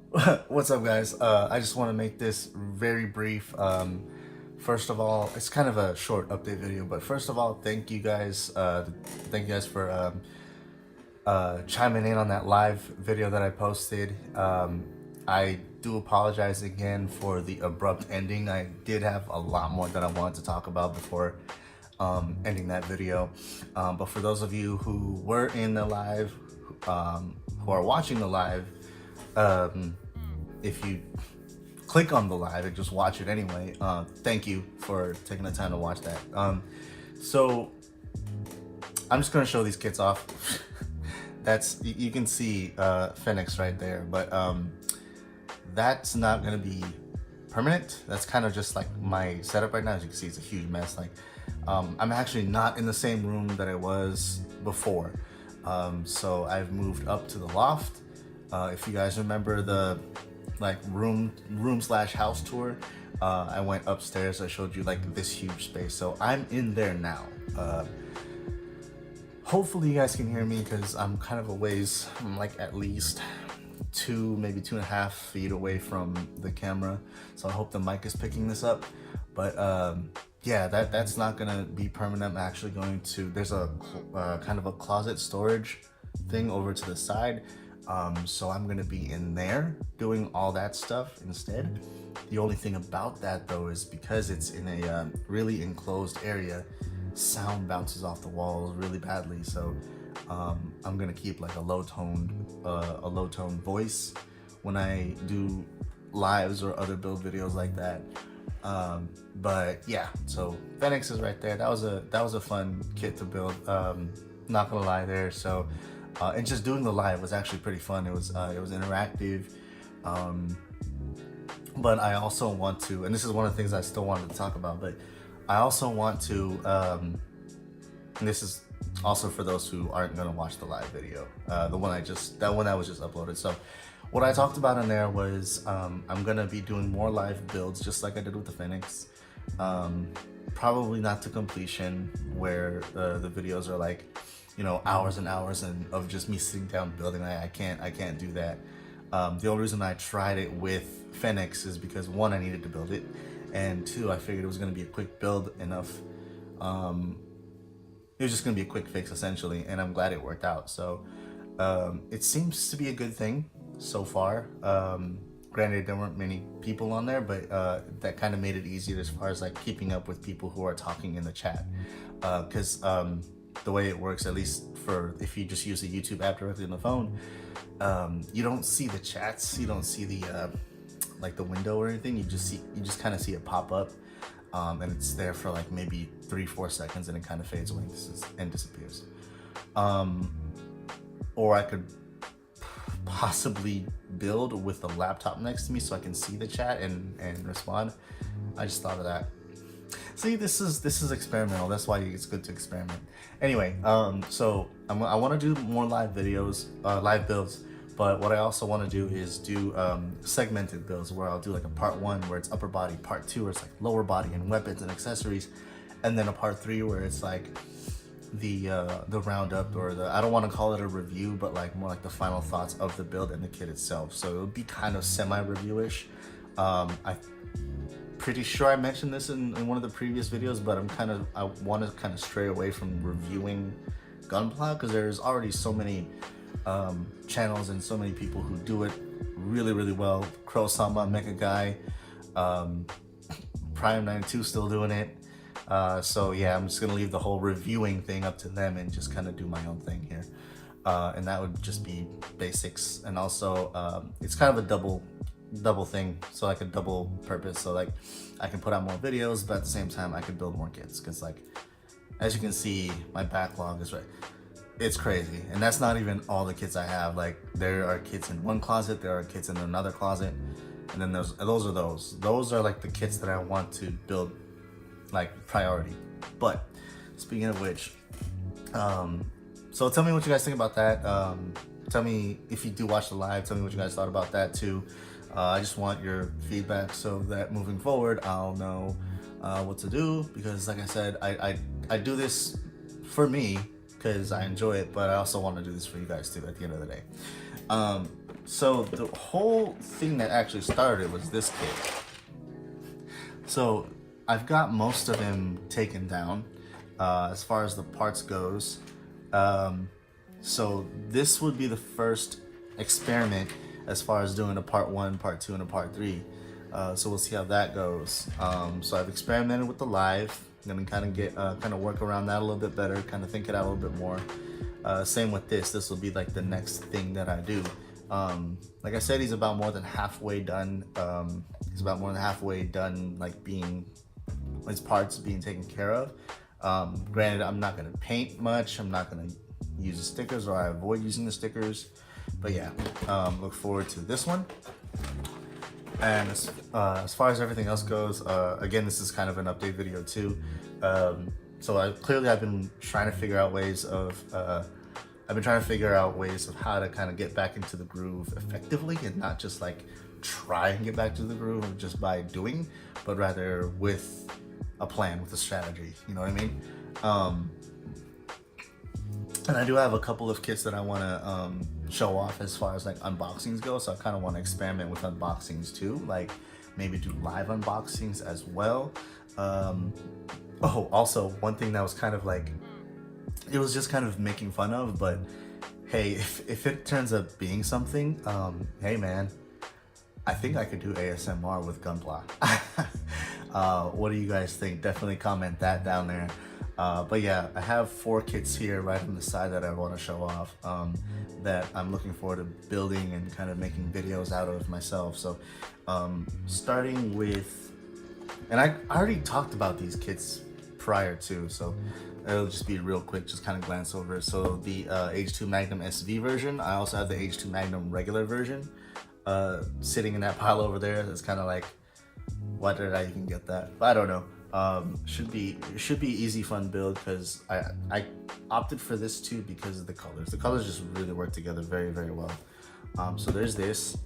What's up, guys? I just want to make this very brief. First of all, it's kind of a short update video, but first of all, thank you guys. Thank you guys for chiming in on that live video that I posted. I do apologize again for the abrupt ending. I did have a lot more that I wanted to talk about before ending that video. But for those of you who were in the live, who are watching the live, if you click on the live and just watch it anyway, thank you for taking the time to watch that. So I'm just gonna show these kits off. That's, you can see Phoenix right there, but that's not gonna be permanent. That's kind of just like my setup right now. As you can see, it's a huge mess. Like I'm actually not in the same room that I was before. So I've moved up to the loft. If you guys remember the like room slash house tour, I went upstairs. I showed you like this huge space. So I'm in there now. Hopefully you guys can hear me because I'm kind of a ways, I'm like at least maybe 2.5 feet away from the camera. So I hope the mic is picking this up. But yeah, that's not gonna be permanent. I'm actually going to, there's a kind of a closet storage thing over to the side. So I'm gonna be in there doing all that stuff instead. The only thing about that though is because it's in a really enclosed area, sound bounces off the walls really badly. So I'm gonna keep like a low tone voice when I do lives or other build videos like that. But yeah, so Phoenix is right there. That was a fun kit to build. Not gonna lie there. So and just doing the live was actually pretty fun. It was interactive. But I also want to, and this is one of the things I still wanted to talk about, but I also want to, and this is also for those who aren't gonna watch the live video, that one that was just uploaded. So what I talked about in there was I'm gonna be doing more live builds just like I did with the Phoenix. Probably not to completion where the videos are like, you know, hours and hours of just me sitting down building. I can't do that. The only reason I tried it with Phoenix is because one, I needed to build it, and two, I figured it was gonna be a quick build enough. It was just gonna be a quick fix essentially, and I'm glad it worked out. So it seems to be a good thing so far. Granted, there weren't many people on there, but that kind of made it easier as far as like keeping up with people who are talking in the chat. Because the way it works, at least for if you just use the YouTube app directly on the phone, you don't see the chats, you don't see the like the window or anything. You just kind of see it pop up, and it's there for like maybe 3-4 seconds, and it kind of fades away and disappears. Or I could possibly build with the laptop next to me so I can see the chat and respond. I just thought of that. See, this is experimental. That's why it's good to experiment. Anyway, so I want to do more live videos, live builds. But what I also want to do is do segmented builds where I'll do like a part 1 where it's upper body, part 2 where it's like lower body and weapons and accessories, and then a part 3 where it's like the roundup, or the, I don't want to call it a review, but like more like the final thoughts of the build and the kit itself. So it'll be kind of semi-reviewish. I'm pretty sure I mentioned this in one of the previous videos, but I want to kind of stray away from reviewing Gunpla because there's already so many channels and so many people who do it really well. Crow-sama, Mecha Guy, Prime92 still doing it. So yeah, I'm just gonna leave the whole reviewing thing up to them and just kind of do my own thing here. And that would just be basics. And also, it's kind of a double thing, so like a double purpose. So like I can put out more videos, but at the same time I can build more kits, because like as you can see, my backlog is it's crazy. And that's not even all the kits I have. Like there are kits in one closet, there are kits in another closet, and then those are like the kits that I want to build like priority. But speaking of which, so tell me what you guys think about that. Tell me if you do watch the live, tell me what you guys thought about that too. I just want your feedback so that moving forward I'll know what to do, because like I said, I do this for me because I enjoy it, but I also want to do this for you guys too at the end of the day. So the whole thing that actually started was this kit. So I've got most of him taken down as far as the parts goes. So this would be the first experiment as far as doing a part 1, part 2, and a part 3. So we'll see how that goes. So I've experimented with the live. I'm gonna kind of get kind of work around that a little bit better, kind of think it out a little bit more. Same with this. This will be like the next thing that I do. Like I said, he's about more than halfway done. He's about more than halfway done, like being his parts being taken care of. Granted, I'm not gonna paint much. I'm not gonna use the stickers, or I avoid using the stickers. But yeah, look forward to this one. And as far as everything else goes, again, this is kind of an update video too. So I've been trying to figure out ways of how to kind of get back into the groove effectively, and not just like try and get back to the groove just by doing, but rather with a plan, with a strategy. You know what I mean? And I do have a couple of kits that I want to show off as far as like unboxings go. So I kind of want to experiment with unboxings too, like maybe do live unboxings as well. Oh, also one thing that was kind of like, it was just kind of making fun of, but hey, if it turns up being something, hey man, I think I could do ASMR with Gunpla. What do you guys think? Definitely comment that down there. But yeah, I have 4 kits here right on the side that I want to show off, that I'm looking forward to building and kind of making videos out of myself. So starting with, and I already talked about these kits prior to, so it'll just be real quick, just kind of glance over it. So the H2 Magnum SV version, I also have the H2 Magnum regular version sitting in that pile over there. It's kind of like, why did I even get that? But I don't know. Should be easy, fun build, because I opted for this too because of the colors. The colors just really work together very, very well. So there's this.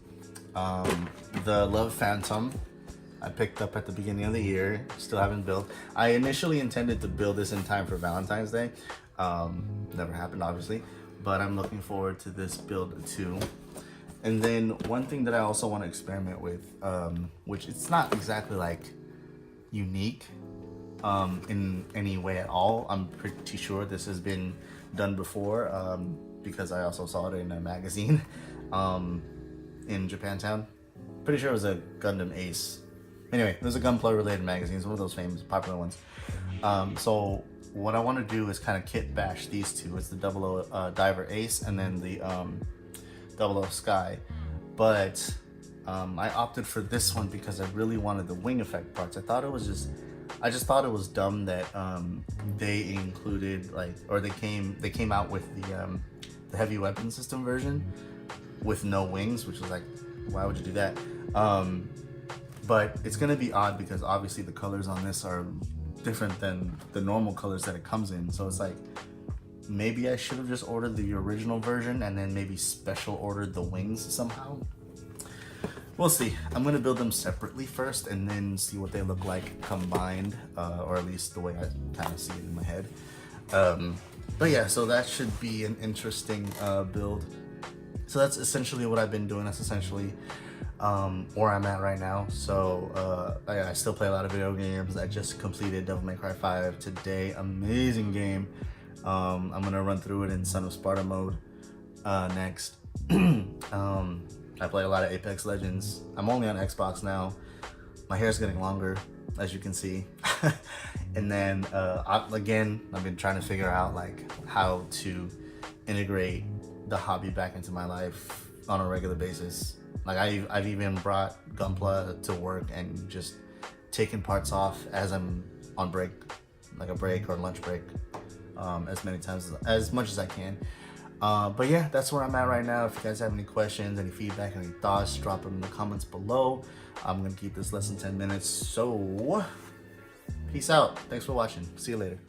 The Love Phantom I picked up at the beginning of the year. Still haven't built. I initially intended to build this in time for Valentine's Day. Never happened, obviously, but I'm looking forward to this build too. And then one thing that I also want to experiment with, which it's not exactly like unique in any way at all. I'm pretty sure this has been done before, because I also saw it in a magazine in Japantown. Pretty sure it was a Gundam Ace. Anyway, it was a Gunpla related magazine. It's one of those famous, popular ones. So what I want to do is kind of kit bash these two. It's the 00 Diver Ace and then the 00 Sky. But I opted for this one because I really wanted the wing effect parts. I just thought it was dumb that they included, like, or they came out with the heavy weapon system version with no wings, which was like, why would you do that? But it's gonna be odd because obviously the colors on this are different than the normal colors that it comes in. So it's like, maybe I should have just ordered the original version and then maybe special ordered the wings somehow. We'll see. I'm gonna build them separately first and then see what they look like combined, or at least the way I kind of see it in my head. But yeah, so that should be an interesting build. So that's essentially what I've been doing. That's essentially where I'm at right now. So I still play a lot of video games. I just completed Devil May Cry 5 today. Amazing game. I'm gonna run through it in Son of Sparta mode next. I play a lot of Apex Legends. I'm only on Xbox now. My hair's getting longer, as you can see. And then I've been trying to figure out like how to integrate the hobby back into my life on a regular basis. Like I've even brought Gunpla to work and just taken parts off as I'm on break, like a break or lunch break, as much as I can. But yeah, that's where I'm at right now. If you guys have any questions, any feedback, any thoughts, drop them in the comments below. I'm gonna keep this less than 10 minutes. So peace out. Thanks for watching. See you later.